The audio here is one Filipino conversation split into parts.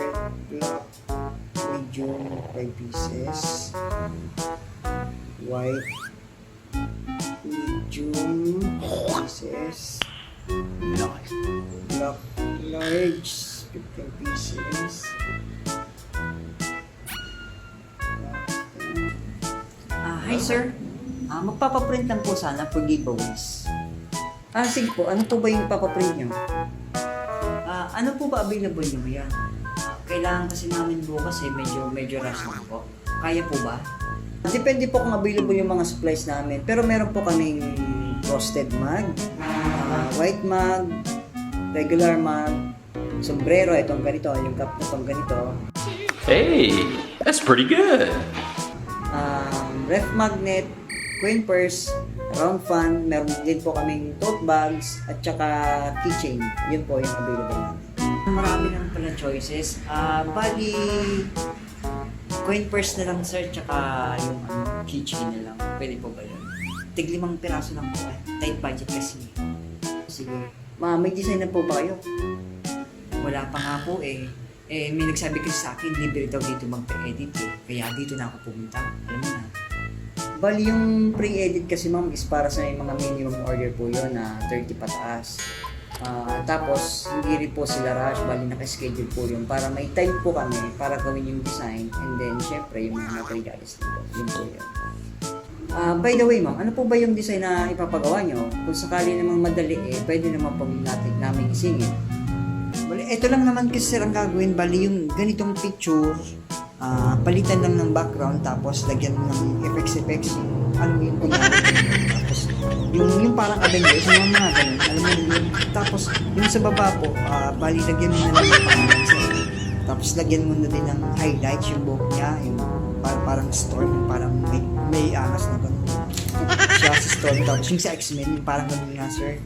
red, black, medium, 5 pieces. White, medium, pieces. Nice. Black, large, 15 pieces. Hi sir, magpapaprint lang po sana for giveaways. Sige po, ano po ba yung papaprint nyo? Ano po ba available nyo yan? Kailangan kasi namin bukas medyo rush lang po. Kaya po ba? Depende po kung available yung mga supplies namin. Pero meron po kaming frosted mug, white mug, regular mug, sombrero, itong ganito, yung cup na itong ganito. Hey, that's pretty good. Ref magnet, coin purse, round fan, meron din po kaming tote bags, at saka keychain. Yun po yung available namin. Marami naman pala choices. Bali, coin purse na lang sir, tsaka yung keychain na lang. Pwede po ba yun? Tig 5 piraso lang po. Tight budget kasi. Sige. May design na po ba kayo? Wala pa nga po eh. May nagsabi kasi sa akin, libre daw dito magpa-edit eh. Kaya dito na ako pumunta. Alam mo na. Bali, yung pre-edit kasi ma'am is para sa mga minimum order po yun na 30 pataas. Tapos, hindi rin po sila rush, bali naka-schedule po yun para may time po kami para gawin yung design and then syempre yung mga materials din po. Yun po yun. By the way ma'am, ano po ba yung design na ipapagawa nyo? Kung sakali namang madali pwede naman po namin isingit. Bali, ito lang naman kasi sir ang gagawin. Bali, yung ganitong picture, palitan lang ng background tapos lagyan ng effects yung ano yung kunyari tapos yung parang Avengers yung mga ganun alam mo yun tapos yung sa baba po bali lagyan mo na lang ng pangalan sir tapos lagyan mo na din ng highlights yung buhok niya yung parang storm yung parang may angas na ganun siya sa storm tapos yung sa X-Men yung parang ganun nga sir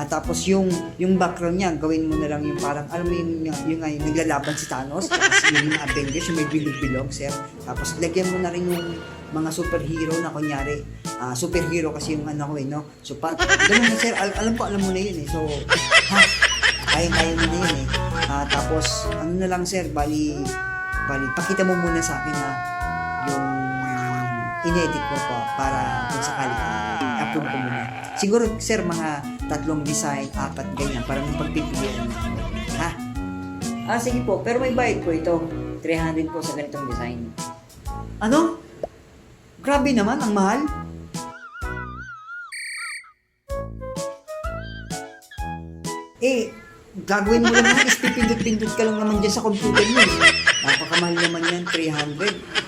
tapos yung background niya gawin mo na lang yung parang alam mo yung naglalaban si Thanos tapos yung mga Avengers yung may bilog-bilog sir tapos lagyan mo na rin yung mga superhero na kunyari superhero kasi yung ano ko no so ganun na sir alam mo na yun so kaya mo na yun tapos ano na lang sir bali pakita mo muna sa akin yung in-edit mo pa para kung sakali i-upload ko muna. Siguro, sir, mga 3 design, 4 ganyan, para may pagpipilian mo. Sige po, pero may bayad po ito. 300 po sa ganitong design. Ano? Grabe naman, ang mahal. Gagawin mo lang is pipindot-pindot ka lang naman dyan sa computer mo. Napakamahal naman yan, 300.